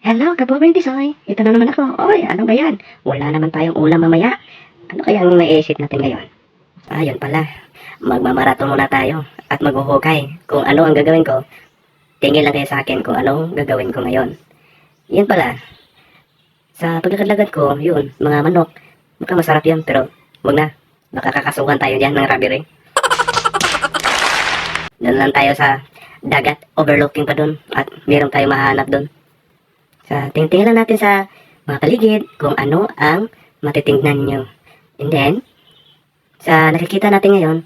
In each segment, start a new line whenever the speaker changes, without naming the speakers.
Hello, Kabobing Tisoy. Ito na naman ako. Oy, ano ba yan? Wala naman tayong ulam mamaya. Ano kaya ang maiisip natin ngayon? Ayun pala. Magmamaraton muna tayo at maghuhukay. Kung ano ang gagawin ko, tingin lang kayo sa akin kung ano gagawin ko ngayon. Yun pala. Sa paglalagad ko, yun, mga manok. Mukhang masarap yun, pero wag na. Baka kakasuhan tayo dyan ng robbery. Doon lang tayo sa dagat, overlooking pa doon. At meron tayo mahanap doon. Tingnan lang natin sa mga paligid kung ano ang matitingnan nyo. And then, sa nakikita natin ngayon,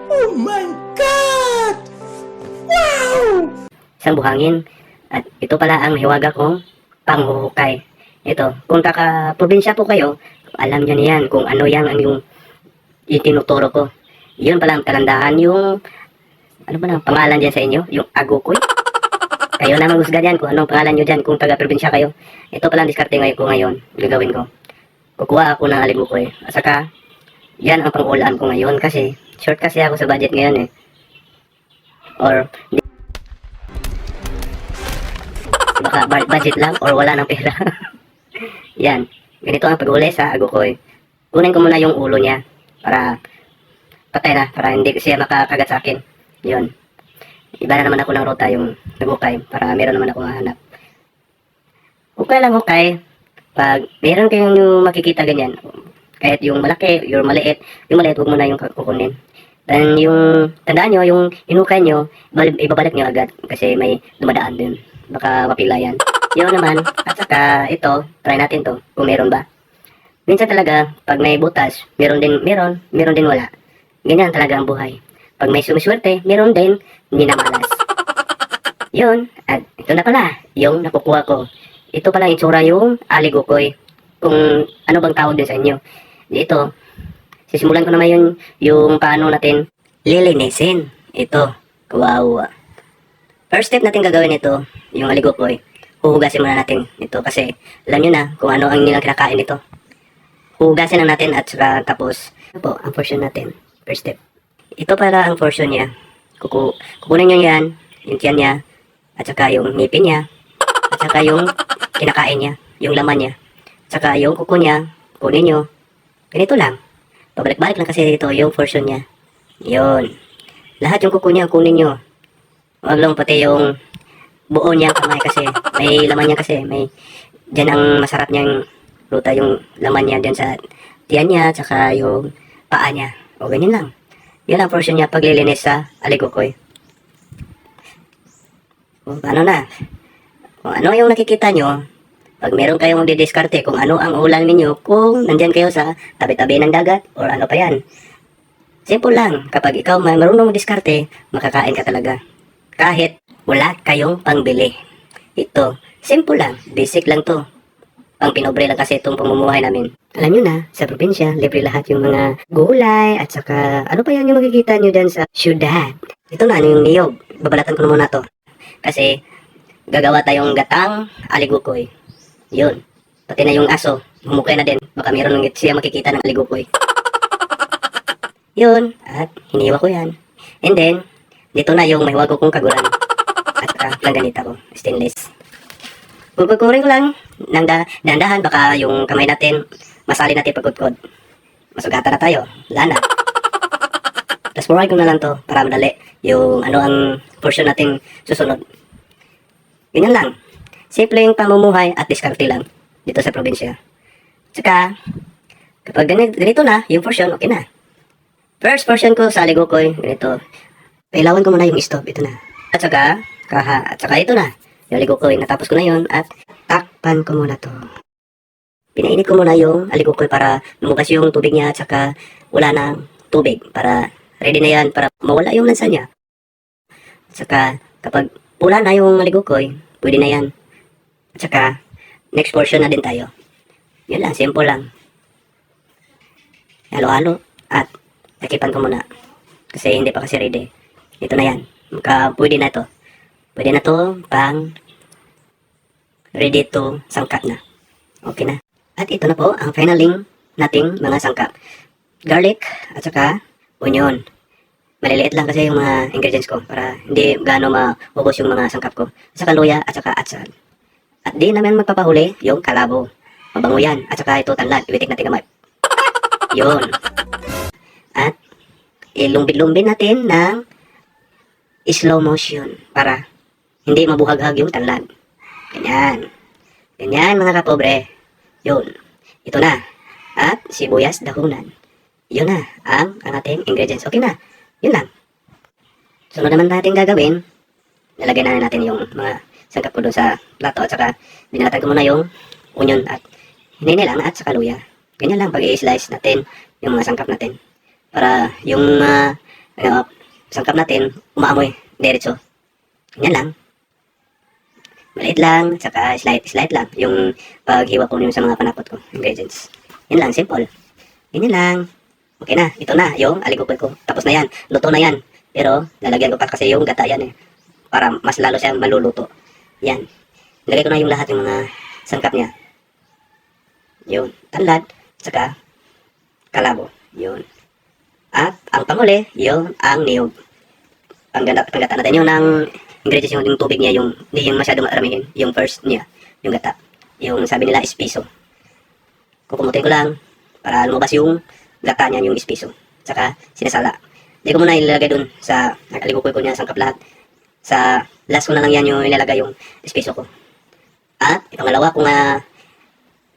Oh my God! Wow!
isang buhangin. At ito pala ang hiwaga kong panghuhukay. Ito, kung kaka-probinsya po kayo, alam nyo niyan kung ano yan ang yung itinuturo ko. Yun pala ang talandaan yung, ano ba na, pangalan dyan sa inyo? Yung agukoy. Kayo na maghusga dyan kung anong pangalan nyo dyan kung taga-probinsya kayo. Ito pala ang diskarte ngayon ko ngayon. Gagawin ko. Kukuha ako ng alibukoy. At saka, yan ang pang-ulam ko ngayon kasi short kasi ako sa budget ngayon eh. Or, baka budget lang or wala ng pera. Yan. Ganito ang pag-uli sa agukoy. Kunin ko muna yung ulo niya para patay na, para hindi siya makakagat sa akin. Yun. Iba na naman ako ng ruta yung nag-ukay para meron naman ako mahanap. Okay lang hukay. Pag meron kayong makikita ganyan, kahit yung malaki, yung maliit huwag mo na yung kukunin. Dan yung, tandaan nyo, yung inukay nyo, ibabalik nyo agad kasi may dumadaan din. Baka mapila yan. Yun naman, at saka ito, try natin to, kung meron ba. Minsan talaga, pag may butas, meron din wala. Ganyan talaga ang buhay. Pag may sumiswerte, meron din, hindi na malas. Yun, at ito na pala, yung nakukuha ko. Ito pala itsura yung aligokoy. Kung ano bang tawag din sa inyo. Dito, sisimulan ko naman yung paano natin lilinisin. Ito, wow. First step natin gagawin ito, yung aligokoy. Huhugasin muna natin ito kasi alam nyo na kung ano ang nilang kinakain ito. Huhugasin na natin at saka tapos, ito po, ang portion natin. First step. Ito para ang portion niya. Kukunin nyo yan, yung tiyan niya, at saka yung ngipin niya, at saka yung kinakain niya, yung laman niya, at saka yung kuko niya, kunin nyo. Ganito lang. Pabalik-balik lang kasi dito yung portion niya. Yun. Lahat yung kuko niya, kunin nyo. Huwag lang pati yung buo niya kamay kasi may laman niya kasi. Diyan ang masarap niyang ruta, yung laman niya dyan sa tiyan niya, at saka yung paa niya. O ganyan lang. Yan ang portion niya paglilinis sa aligokoy. Kung ano na. Kung ano yung nakikita nyo, pag meron kayong didiskarte kung ano ang ulam ninyo, kung nandyan kayo sa tabi-tabi ng dagat, or ano pa yan. Simple lang. Kapag ikaw marunong diskarte, makakain ka talaga. Kahit wala kayong pangbili. Ito, simple lang. Basic lang to. Pang pinobre lang kasi itong pamumuhay namin. Alam nyo na, sa probinsya, libre lahat yung mga gulay at saka ano pa yan yung makikita nyo dyan sa syudad. Ito na, yung niyog. Babalatan ko na muna to. Kasi, gagawa tayong gatang aligokoy. Yun. Pati na yung aso, humukay na din. Baka meron siya makikita ng aligokoy. Yun. At hiniwa ko yan. And then, dito na yung may wago kong kaguran. At saka, langganita ko. Stainless. Pupagkurin ko lang ng dahan-dahan, baka yung kamay natin masali natin pagkudkod. Masugatan na tayo. Wala na. Tapos puruin ko na lang to para madali yung ano ang portion natin susunod. Ganyan lang. Simpleng pamumuhay at diskarte lang dito sa probinsya. Tsaka, kapag ganito na, yung portion, okay na. First portion ko sa aligokoy, ganito. Pailawan ko muna yung stove. Ito na. At saka ito na. Yung aligokoy, natapos ko na yon at takpan ko muna to. Pinainit ko muna yung aligokoy para lumabas yung tubig niya at saka wala nang tubig para ready na yan para mawala yung lansa niya. At saka kapag pula na yung aligokoy, pwede na yan. At saka next portion na din tayo. Yun lang, simple lang. Halo-halo at takipan ko muna kasi hindi pa kasi ready. Ito na yan. Pwede na to. Pwede na to pang ready to sangkap na. Okay na. At ito na po ang finaling nating mga sangkap. Garlic at saka onion. Maliliit lang kasi yung mga ingredients ko para hindi gaano maubos yung mga sangkap ko. At saka luya at saka atsal. At di naman magpapahuli yung kalabo. Mabango yan. At saka ito tanlad. Iwitik natin kamay. Yun. At ilumbid-lumbid natin ng slow motion para hindi mabuhaghag yung tanlad. Ganyan. Ganyan mga kapobre. Yun. Ito na. At sibuyas dahunan. Yun na ang ating ingredients. Okay na. Yun lang. Sunod naman natin gagawin. Lalagay na natin yung mga sangkap ko doon sa plato. At saka binalatan ko muna yung onion at hinihilang at saka luya. Ganyan lang pag i-slice natin yung mga sangkap natin. Para yung sangkap natin umaamoy diretso. Ganyan lang. Maliit lang, saka slight lang yung paghiwa ko yung sa mga panakot ko, ingredients. Yan lang, simple. Ganyan lang. Okay na, ito na yung aligupod ko. Tapos na yan, luto na yan. Pero lalagyan ko pa kasi yung gata yan para mas lalo siya maluluto. Yan. Lagay ko na yung lahat yung mga sangkap niya. Yun, tanlad, saka kalabo. Yun. At ang panguli, yung ang niyog. Panggata natin yun ng ingredients yung tubig niya, yung hindi yung masyadong maramihin, yung first niya, yung gata. Yung sabi nila is piso. Kukumutin ko lang para lumabas yung gata niya, yung ispiso. Saka sinasala. Hindi ko muna ilalagay dun sa nakaligupod ko niya sangkap lahat. Sa last ko na lang yan yung ilalagay yung ispiso ko. At pangalawa kong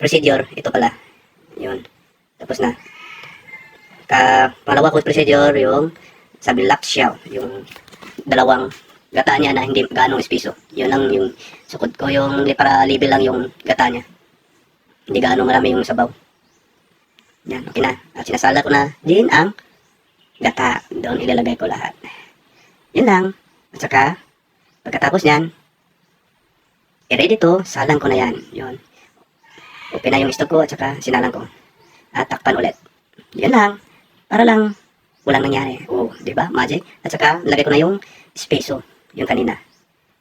procedure, ito pala. Yun. Tapos na. Pangalawa kong procedure yung sabi lakshyaw, yung dalawang gata niya na hindi gaano ispiso. Yun lang yung sukod ko, yung para libre lang yung gata niya. Hindi gaano marami yung sabaw. Yan, okay na. At sinasala ko na din ang gata. Doon ilalagay ko lahat. Yun lang. At saka, pagkatapos yan, i-ready to, salang ko na yan. Yun. Open na yung stove ko at saka sinalang ko. At takpan ulit. Yun lang. Para lang walang nangyari. Oh, di ba? Magic. At saka, lagay ko na yung espeso. Yung kanina.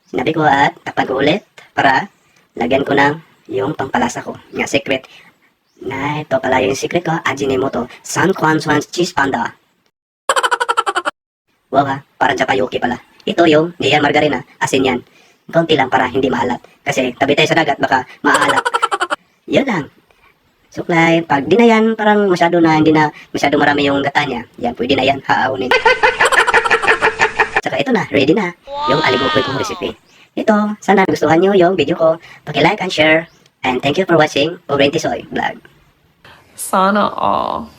Sinabi ko at takpan ko ulit para lagyan ko ng yung pampalasa ko. Nga secret. Na ito pala yung secret ko. Ajinomoto. San Juan Cheese Panda. Wow ha. Parang Japayuki pala. Ito yung, di yan margarina. Asin yan. Konti lang para hindi maalat. Kasi tabi tayo sa dagat, baka maalat. Yun lang. Suklay, pag di na yan, parang masyado na, hindi na masyado marami yung gata niya. Yan, pwede na yan, haaunin. Saka ito na, ready na. Yung aligokoy kong recipe. Ito, sana gustuhan nyo yung video ko. Paki-like and share. And thank you for watching Pobrente Soy Vlog.
Sana all.